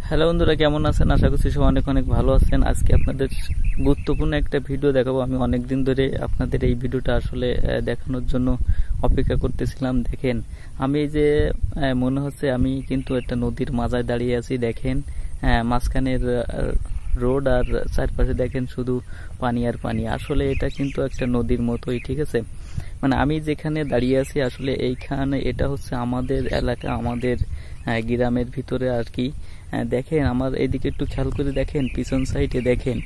Hello বন্ধুরা, কেমন আছেন? আশা করছি সবাই অনেক অনেক ভালো আছেন। আজকে আপনাদের গুরুত্বপূর্ণ একটা ভিডিও দেখাবো। আমি অনেক দিন ধরে আপনাদের এই ভিডিওটা আসলে দেখানোর জন্য অপেক্ষা করতেছিলাম। দেখেন, আমি যে মনে হচ্ছে আমি কিন্তু একটা নদীর মাঝায় দাঁড়িয়ে আছি। দেখেন মাঝখানের রোড আর চারপাশে দেখেন শুধু পানি আর পানি। আসলে এটা কিন্তু একটা নদীর মতোই, ঠিক আছে। মানে আমি যেখানে দাঁড়িয়ে আছি আসলে এইখানে এটা হচ্ছে আমাদের এলাকা, আমাদের গ্রামের ভিতরে আর কি। দেখেন আমার এইদিকে একটু খেয়াল করে দেখেন, পিছন সাইডে দেখেন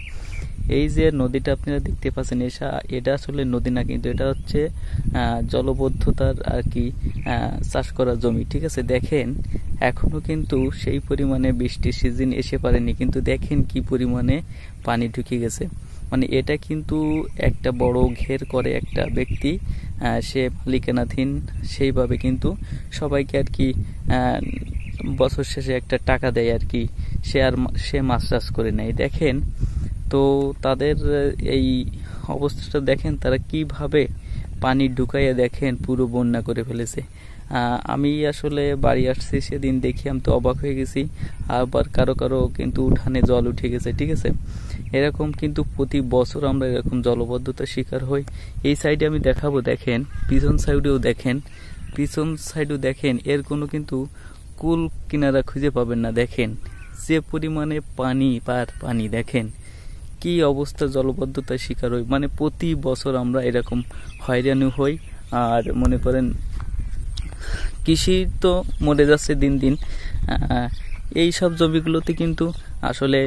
এই যে নদীটা আপনারা দেখতে পাচ্ছেন, এটা আসলে নদী না, কিন্তু এটা হচ্ছে জলবদ্ধতার আর কি চাষ করা জমি, ঠিক আছে। দেখেন এখনো কিন্তু সেই পরিমাণে বৃষ্টির সিজন এসে পারেনি, কিন্তু দেখেন কি পরিমাণে পানি ঢুকে গেছে। মানে এটা কিন্তু একটা বড় ঘের করে একটা ব্যক্তি, সে মালিকানাধীন, সেইভাবে কিন্তু সবাইকে আর কি বছর শেষে একটা টাকা দেয় আর কি, সে মাছ চাষ করে নেয়। দেখেন তো তাদের এই অবস্থাটা দেখেন, তারা কিভাবে পানি ঢুকাইয়া দেখেন পুরো বন্যা করে ফেলেছে। আমি আসলে বাড়ি আসছি, সেদিন দেখি আমি তো অবাক হয়ে গেছি। আবার কারো কারো কিন্তু উঠানে জল উঠে গেছে, ঠিক আছে। এরকম কিন্তু প্রতি বছর আমরা এরকম জলবদ্ধতার শিকার হই। এই সাইডে আমি দেখাবো, দেখেন পিছন সাইডেও দেখেন এর কোনো কিন্তু কুল কিনারা খুঁজে পাবেন না। দেখেন যে পরিমাণে পানি দেখেন কি অবস্থা, জলবদ্ধতার শিকার হই। মানে প্রতি বছর আমরা এরকম হয়রানি হই। আর মনে করেন কৃষি তো মরে যাচ্ছে দিন দিন। এই সব জমিগুলোতে কিন্তু আসলে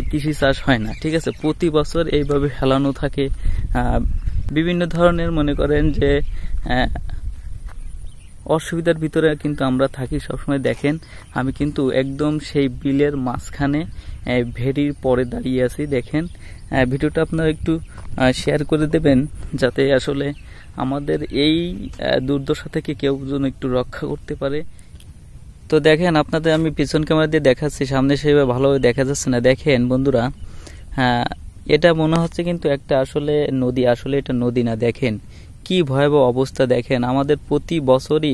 কৃষি চাষ হয় না, ঠিক আছে। প্রতি বছর এইভাবে ফেলানো থাকে। বিভিন্ন ধরনের মনে করেন যে অসুবিধার ভিতরে কিন্তু আমরা থাকি সবসময়। দেখেন আমি কিন্তু একদম সেই বিলের মাঝখানে ভেরির পরে দাঁড়িয়ে আছি। দেখেন ভিডিওটা আপনারা একটু শেয়ার করে দেবেন, যাতে আসলে আমাদের এই দুর্দশা থেকে কেউ যেন একটু রক্ষা করতে পারে। তো দেখেন আপনাদের আমি পিছন ক্যামেরা দিয়ে দেখাচ্ছি, সামনে সেভাবে ভালোভাবে দেখা যাচ্ছে না। দেখেন বন্ধুরা, এটা মনে হচ্ছে কিন্তু একটা আসলে নদী, আসলে এটা নদী না। দেখেন কি ভয়াবহ অবস্থা। দেখেন আমাদের প্রতি বছরই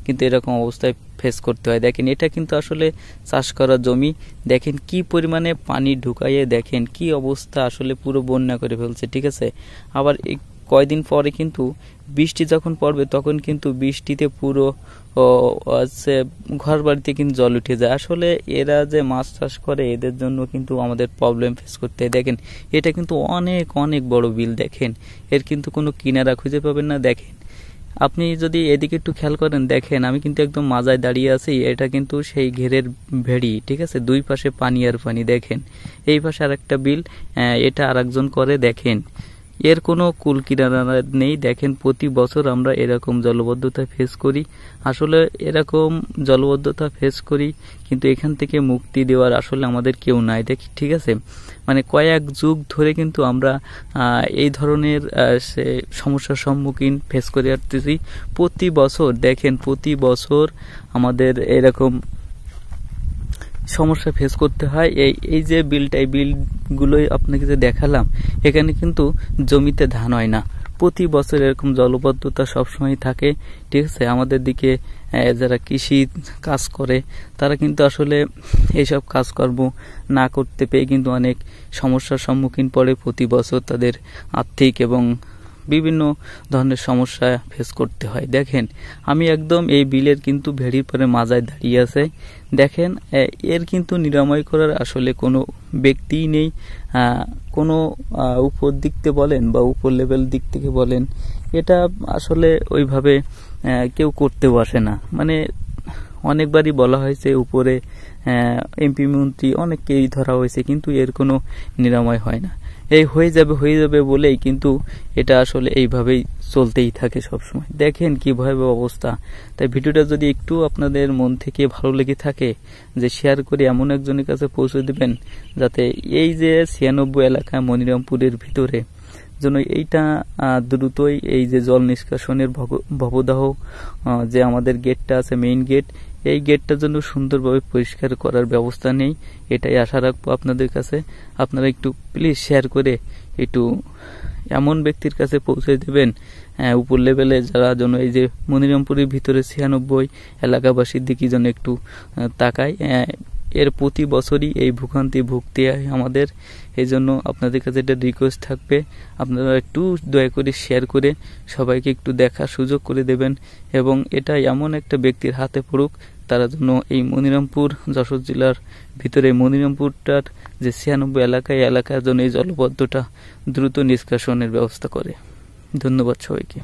কিন্তু এরকম অবস্থায় ফেস করতে হয়। দেখেন এটা কিন্তু আসলে চাষ করা জমি। দেখেন কি পরিমাণে পানি ঢুকাইয়ে দেখেন কি অবস্থা, আসলে পুরো বন্যা করে ফেলছে, ঠিক আছে। আবার কয়দিন পরে কিন্তু বৃষ্টি যখন পড়বে, তখন কিন্তু বৃষ্টিতে পুরো ঘর বাড়িতে কিন্তু জল উঠে যায়। আসলে এরা যে মাছ চাষ করে, এদের জন্য কিন্তু আমাদের প্রবলেম ফেস করতে হয়। দেখেন এটা কিন্তু অনেক অনেক বড় বিল। দেখেন এর কিন্তু কোনো কিনারা খুঁজে পাবেন না। দেখেন আপনি যদি এদিকে একটু খেয়াল করেন, দেখেন আমি কিন্তু একদম মাঝায় দাঁড়িয়ে আছি। এটা কিন্তু সেই ঘেরের ভেড়ি, ঠিক আছে। দুই পাশে পানি আর পানি। দেখেন এই পাশে আর একটা বিল, এটা আর একজন করে। দেখেন এর কোনো কুল কিনারা নেই। দেখেন প্রতি বছর আমরা এরকম জলবদ্ধতা ফেস করি। আসলে এরকম জলবদ্ধতা ফেস করি, কিন্তু এখান থেকে মুক্তি দেওয়ার আসলে আমাদের কেউ নাই, দেখি, ঠিক আছে। মানে কয়েক যুগ ধরে কিন্তু আমরা এই ধরনের সমস্যার সম্মুখীন ফেস করে আসতেছি প্রতি বছর। দেখেন প্রতি বছর আমাদের এরকম সমস্যা ফেস করতে হয়। এই যে বিলটা, এই বিলগুলোই আপনাকে যে দেখালাম, এখানে কিন্তু জমিতে ধান হয় না। প্রতি বছর এরকম জলবদ্ধতা সবসময় থাকে, ঠিক আছে। আমাদের দিকে যারা কৃষি কাজ করে, তারা কিন্তু আসলে এইসব কাজকর্ম না করতে পেয়ে কিন্তু অনেক সমস্যার সম্মুখীন পড়ে প্রতি বছর। তাদের আর্থিক এবং বিভিন্ন ধরনের সমস্যা ফেস করতে হয়। দেখেন আমি একদম এই বিলের কিন্তু ভেড়ির পরে মাঝায় দাঁড়িয়ে আছে। দেখেন এর কিন্তু নিরাময় করার আসলে কোনো ব্যক্তিই নেই। কোনো উপর দিক থেকে বলেন বা উপর লেভেল দিক থেকে বলেন, এটা আসলে ওইভাবে কেউ করতেও আসে না। মানে অনেকবারই বলা হয়েছে, উপরে এমপি মন্ত্রী অনেককেই ধরা হয়েছে, কিন্তু এর কোনো নিরাময় হয় না। এই হয়ে যাবে বলেই কিন্তু এটা আসলে এইভাবেই চলতেই থাকে সবসময়। দেখেন কি ভয়াবহ অবস্থা। তাই ভিডিওটা যদি একটু আপনাদের মন থেকে ভালো লেগে থাকে, যে শেয়ার করে এমন একজনের কাছে পৌঁছে দেবেন, যাতে এই যে 96 এলাকা মনিরামপুরের ভিতরে জন্য এইটা দ্রুতই এই যে জল নিষ্কাশনের ভবদাহ যে আমাদের গেটটা আছে, মেইন গেট, এই গেটটার জন্য সুন্দরভাবে পরিষ্কার করার ব্যবস্থা নেই। এটাই আশা রাখবো আপনাদের কাছে। আপনারা একটু প্লিজ শেয়ার করে একটু এমন ব্যক্তির কাছে পৌঁছে দেবেন উপর লেভেলে, যারা যেন এই যে মনিরামপুরের ভিতরে 96 এলাকাবাসীর দিকে যেন একটু তাকায়। এর প্রতি বছরই এই ভোগান্তি ভুগতে হয় আমাদের। এই জন্য আপনাদের কাছে একটা রিকোয়েস্ট থাকবে, আপনারা একটু দয়া করে শেয়ার করে সবাইকে একটু দেখার সুযোগ করে দেবেন, এবং এটা এমন একটা ব্যক্তির হাতে পড়ুক তারা জন্য এই মনিরামপুর যশোর জেলার ভিতরে মনিরামপুরটার যে 96 এলাকার জন্য এই জলবদ্ধতা দ্রুত নিষ্কাশনের ব্যবস্থা করে। ধন্যবাদ সবাইকে।